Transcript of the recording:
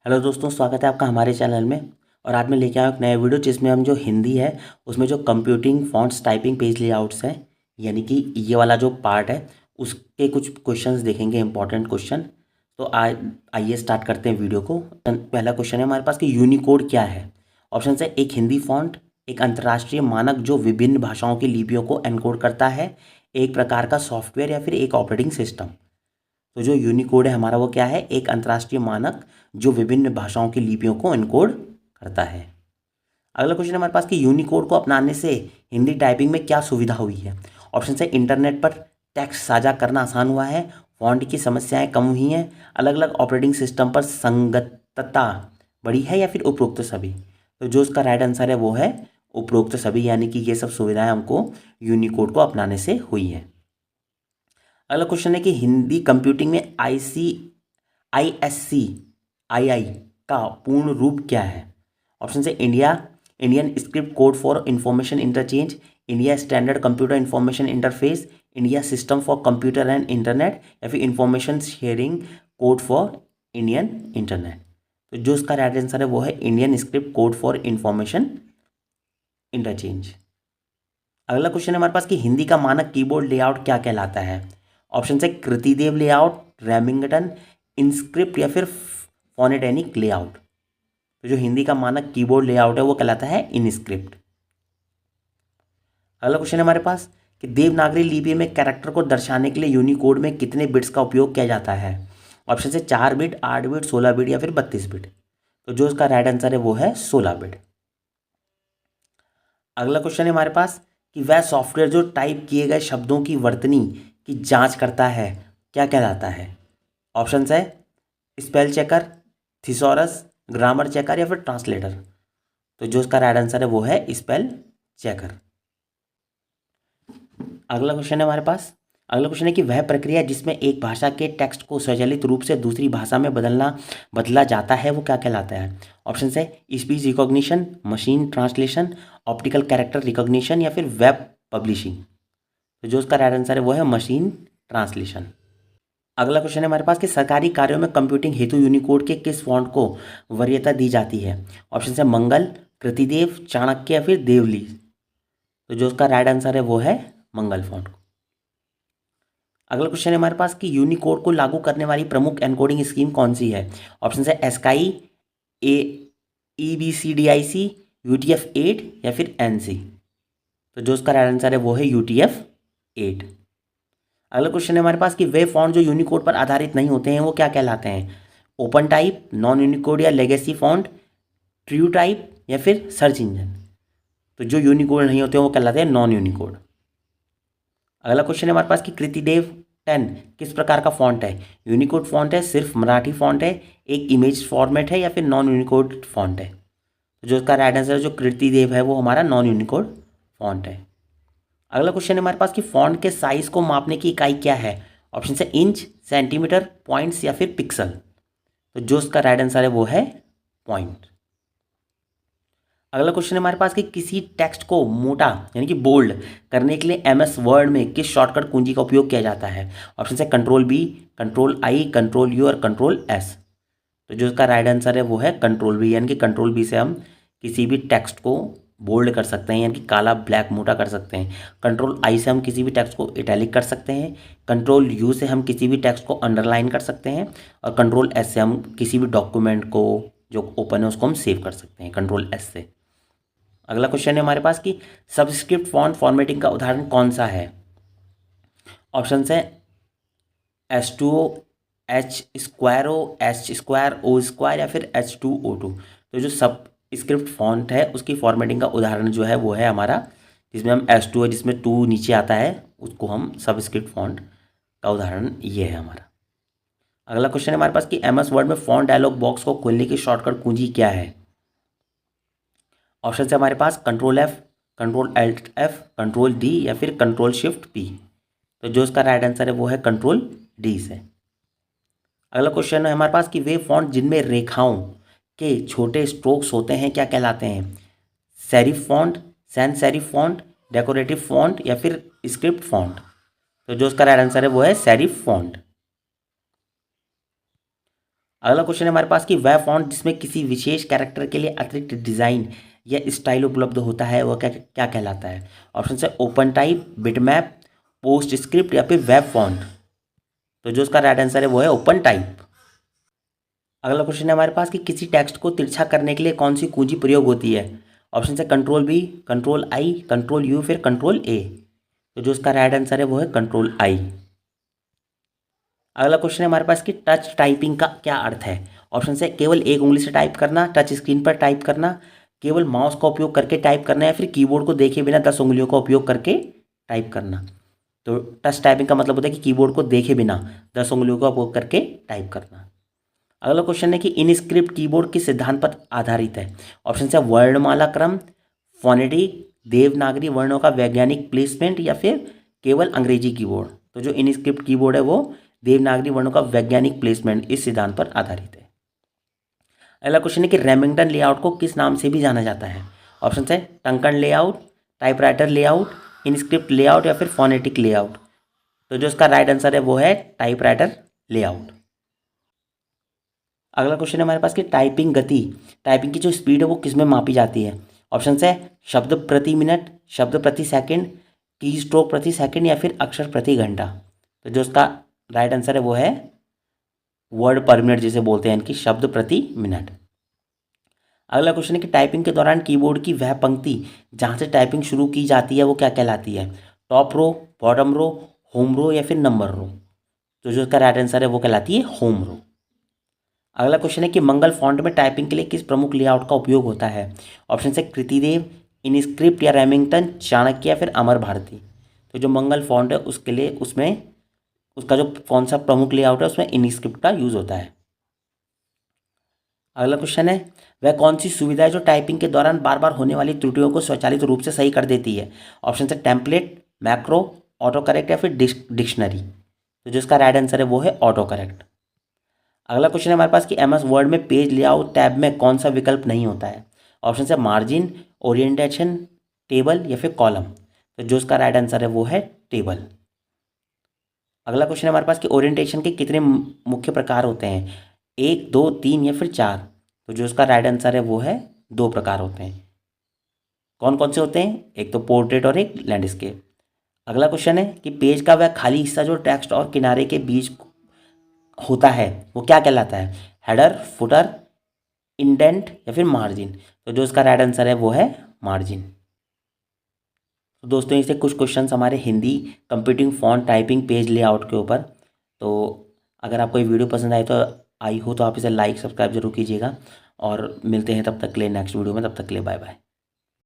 Hello दोस्तों, स्वागत है आपका हमारे चैनल में। और आज मैं लेके आया हूँ एक नया वीडियो जिसमें हम जो हिंदी है उसमें जो computing fonts typing page layouts हैं, यानी कि ये वाला जो पार्ट है उसके कुछ क्वेश्चंस देखेंगे, इंपॉर्टेंट क्वेश्चन। तो आइए स्टार्ट करते हैं वीडियो को। पहला क्वेश्चन है हमारे पास कि यूनिकोड क्या है। ऑप्शन है एक हिंदी फॉन्ट, एक अंतर्राष्ट्रीय मानक जो विभिन्न भाषाओं की लिपियों को एनकोड करता है, एक प्रकार का सॉफ्टवेयर या फिर एक ऑपरेटिंग सिस्टम। तो जो यूनिकोड है हमारा वो क्या है, एक अंतर्राष्ट्रीय मानक जो विभिन्न भाषाओं की लिपियों को एनकोड करता है। अगला क्वेश्चन है हमारे पास कि यूनिकोड को अपनाने से हिंदी टाइपिंग में क्या सुविधा हुई है। ऑप्शन है इंटरनेट पर टेक्स्ट साझा करना आसान हुआ है, फॉन्ट की समस्याएं कम हुई हैं, अलग अलग ऑपरेटिंग सिस्टम पर संगतता बढ़ी है, या फिर उपरोक्त सभी। तो जो उसका राइट आंसर है वो है उपरोक्त सभी, यानी कि ये सब सुविधाएं हमको यूनिकोड को अपनाने से हुई है। अगला क्वेश्चन है कि हिंदी कंप्यूटिंग में ISC II का पूर्ण रूप क्या है। ऑप्शन है Indian script code for information interchange, India standard computer information interface, India system for computer and internet, या फिर information sharing code for Indian internet. तो जो उसका राइट आंसर है वो है Indian script code for information interchange. अगला question है हमारे पास कि हिंदी का मानक कीबोर्ड लेआउट क्या कहलाता है। ऑप्शन है कृतिदेव लेआउट, रेमिंगटन, इनस्क्रिप्ट, या फिर फोनेटेनिक लेआउट। तो जो हिंदी का मानक कीबोर्ड लेआउट है वो कहलाता है इनस्क्रिप्ट। अगला क्वेश्चन है हमारे पास कि देवनागरी लिपि में कैरेक्टर को दर्शाने के लिए यूनिकोड में कितने बिट्स का उपयोग किया जाता है। ऑप्शन है 4 बिट, 8 बिट, 16 बिट, या फिर 32 बिट। तो जो उसका राइट आंसर है वो है 16 बिट। अगला क्वेश्चन है हमारे पास कि वह सॉफ्टवेयर जो टाइप किए गए शब्दों की वर्तनी की जांच करता है क्या कहलाता है। ऑप्शन है spell checker, thesaurus, grammar checker, या फिर ट्रांसलेटर। तो जो उसका राइट आंसर है वो है स्पेल चेकर। अगला क्वेश्चन है कि वह प्रक्रिया जिसमें एक भाषा के टेक्स्ट को स्वचालित रूप से दूसरी भाषा में बदला जाता है वो क्या कहलाता है। ऑप्शन है speech recognition, machine translation, optical character recognition, या फिर वेब पब्लिशिंग। तो जो उसका राइट आंसर है वो है मशीन ट्रांसलेशन। अगला क्वेश्चन है हमारे पास कि सरकारी कार्यों में कंप्यूटिंग हेतु यूनिकोड के किस फॉन्ट को वरीयता दी जाती है। ऑप्शन है मंगल, कृतिदेव, चाणक्य, या फिर देवली। तो जो उसका राइट आंसर है वो है मंगल फॉन्ट। अगला क्वेश्चन है हमारे पास कि यूनिकोड को लागू करने वाली प्रमुख एनकोडिंग स्कीम कौन सी है। ऑप्शन है एस्काई, EBCDIC, UTF-8, या फिर NC। तो जो उसका राइट आंसर है वो है UTF-8। अगला क्वेश्चन है हमारे पास कि वे फॉन्ट जो यूनिकोड पर आधारित नहीं होते हैं वो क्या कहलाते हैं। ओपन टाइप, नॉन यूनिकोड या लेगेसी फॉन्ट, ट्रू टाइप, या फिर सर्च इंजन। तो जो यूनिकोड नहीं होते हैं वो कहलाते हैं नॉन यूनिकोड। अगला क्वेश्चन है हमारे पास कि कृतिदेव 10 किस प्रकार का फॉन्ट है। यूनिकोड फॉन्ट है, सिर्फ मराठी फॉन्ट है, एक इमेज फॉर्मेट है, या फिर नॉन यूनिकोड फॉन्ट है। तो जो इसका राइट आंसर है जो कृतिदेव है वो हमारा नॉन यूनिकोड फॉन्ट है। अगला क्वेश्चन है हमारे पास कि फॉन्ट के साइज को मापने की इकाई क्या है। ऑप्शन है इंच, सेंटीमीटर, पॉइंट्स, या फिर पिक्सल। तो जो इसका राइट आंसर है वो है पॉइंट। अगला क्वेश्चन है हमारे पास कि किसी टेक्स्ट को मोटा यानी कि बोल्ड करने के लिए MS वर्ड में किस शॉर्टकट कुंजी का उपयोग किया जाता है। ऑप्शन है Ctrl+B, Ctrl+I, Ctrl+U, और Ctrl+S। तो जो इसका राइट आंसर है वो है Ctrl+B, यानी कि Ctrl+B से हम किसी भी टेक्स्ट को बोल्ड कर सकते हैं, यानी कि काला ब्लैक मोटा कर सकते हैं। Ctrl+I से हम किसी भी टेक्स्ट को इटैलिक कर सकते हैं। Ctrl+U से हम किसी भी टेक्स्ट को अंडरलाइन कर सकते हैं। और Ctrl+S से हम किसी भी डॉक्यूमेंट को जो ओपन है उसको हम सेव कर सकते हैं Ctrl+S से। अगला क्वेश्चन है हमारे पास कि सबस्क्रिप्ट फॉन्ट फॉर्मेटिंग का उदाहरण कौन सा है। ऑप्शन है H2O, H²O, H²O², या फिर H2O2। तो जो सब स्क्रिप्ट फॉन्ट है उसकी फॉर्मेटिंग का उदाहरण जो है वो है हमारा, जिसमें हम H2 जिसमें 2 नीचे आता है उसको हम सबस्क्रिप्ट फॉन्ट का उदाहरण ये है हमारा। अगला क्वेश्चन है हमारे पास कि MS वर्ड में फॉन्ट डायलॉग बॉक्स को खोलने की शॉर्टकट कुंजी क्या है। ऑप्शन है हमारे पास Ctrl+F, Ctrl+Alt+F, Ctrl+D, या फिर Ctrl+Shift+P। तो जो इसका राइट आंसर है वो है Ctrl+D से। अगला क्वेश्चन है हमारे पास कि वे फॉन्ट जिनमें रेखाओं के छोटे स्ट्रोक्स होते हैं क्या कहलाते हैं। Serif font, sans serif font, decorative font, या फिर स्क्रिप्ट फॉन्ट। तो जो इसका राइट आंसर है वो है सेरिफ फॉन्ट। अगला क्वेश्चन है हमारे पास कि वह फॉन्ट जिसमें किसी विशेष कैरेक्टर के लिए अतिरिक्त डिजाइन या स्टाइल उपलब्ध होता है वह क्या क्या कहलाता है। ऑप्शन है open type, bitmap, post script या फिर वेब फॉन्ट। तो जो उसका राइट आंसर है वो है ओपन टाइप। अगला क्वेश्चन है हमारे पास कि किसी टेक्स्ट को तिरछा करने के लिए कौन सी कुंजी प्रयोग होती है। ऑप्शन है control B, control I, control U, फिर कंट्रोल ए। तो जो उसका राइट आंसर है वो है कंट्रोल आई। अगला क्वेश्चन है हमारे पास कि टच टाइपिंग का क्या अर्थ है। ऑप्शन है केवल एक उंगली से टाइप करना, टच स्क्रीन पर टाइप करना, केवल माउस का उपयोग करके टाइप करना, या फिर कीबोर्ड को देखे बिना 10 उंगलियों का उपयोग करके टाइप करना। तो टच टाइपिंग का मतलब होता है कि कीबोर्ड को देखे बिना 10 उंगलियों का उपयोग करके टाइप करना। अगला क्वेश्चन है कि इनस्क्रिप्ट कीबोर्ड किस सिद्धांत पर आधारित है। ऑप्शन है वर्णमाला क्रम, फोनेटिक, देवनागरी वर्णों का वैज्ञानिक प्लेसमेंट, या फिर केवल अंग्रेजी कीबोर्ड। तो जो इनस्क्रिप्ट कीबोर्ड है वो देवनागरी वर्णों का वैज्ञानिक प्लेसमेंट इस सिद्धांत पर आधारित है। अगला क्वेश्चन है कि रेमिंगटन लेआउट को किस नाम से भी जाना जाता है। ऑप्शन है टंकन layout, typewriter layout, inscript layout, या फिर फोनेटिक लेआउट। तो जो इसका राइट आंसर है वो है टाइपराइटर लेआउट। अगला क्वेश्चन है हमारे पास कि टाइपिंग गति, टाइपिंग की जो स्पीड है वो किस में मापी जाती है। ऑप्शन है शब्द प्रति मिनट, शब्द प्रति सेकंड, की स्ट्रोक प्रति सेकंड, या फिर अक्षर प्रति घंटा। तो जो उसका राइट आंसर है वो है वर्ड पर मिनट जिसे बोलते हैं, इनकी शब्द प्रति मिनट। अगला क्वेश्चन है कि टाइपिंग के दौरान कीबोर्ड की वह पंक्ति जहाँ से टाइपिंग शुरू की जाती है वो क्या कहलाती है। Top row, bottom row, home row, या फिर नंबर रो। तो जो उसका राइट आंसर है वो कहलाती है होम रो। अगला क्वेश्चन है कि मंगल फॉन्ट में टाइपिंग के लिए किस प्रमुख लेआउट का उपयोग होता है। ऑप्शन है कृतिदेव, इनस्क्रिप्ट या रेमिंगटन, चाणक्य, या फिर अमर भारती। तो जो मंगल फॉन्ट है उसके लिए उसमें उसका जो कौन सा प्रमुख लेआउट है उसमें इनस्क्रिप्ट का यूज होता है। अगला क्वेश्चन है वह कौन सी सुविधा है जो टाइपिंग के दौरान बार बार होने वाली त्रुटियों को स्वचालित रूप से सही कर देती है। ऑप्शन है टेम्पलेट, मैक्रो, ऑटो करेक्ट, या फिर डिक्शनरी। तो जो इसका राइट आंसर है वो है ऑटो करेक्ट। अगला क्वेश्चन है हमारे पास कि एमएस वर्ड में पेज लेआउट टैब में कौन सा विकल्प नहीं होता है। ऑप्शन है मार्जिन, ओरिएंटेशन, टेबल, या फिर कॉलम। तो जो इसका राइट आंसर है वो है टेबल। अगला क्वेश्चन है हमारे पास कि ओरिएंटेशन के कितने मुख्य प्रकार होते हैं, 1, 2, 3, या फिर 4। तो जो इसका राइट आंसर है वो है 2 प्रकार होते हैं। कौन कौन से होते हैं, एक तो पोर्ट्रेट और एक लैंडस्केप। अगला क्वेश्चन है कि पेज का वह खाली हिस्सा जो टेक्स्ट और किनारे के बीच होता है वो क्या कहलाता है। हेडर, फुटर, इंडेंट, या फिर मार्जिन। तो जो इसका राइट आंसर है वो है मार्जिन। तो दोस्तों इससे कुछ क्वेश्चंस हमारे Hindi, computing, font, typing, page layout के ऊपर। तो अगर आपको ये वीडियो पसंद आई हो तो आप इसे लाइक सब्सक्राइब जरूर कीजिएगा, और मिलते हैं तब तक के लिए नेक्स्ट वीडियो में। तब तक के लिए बाय बाय।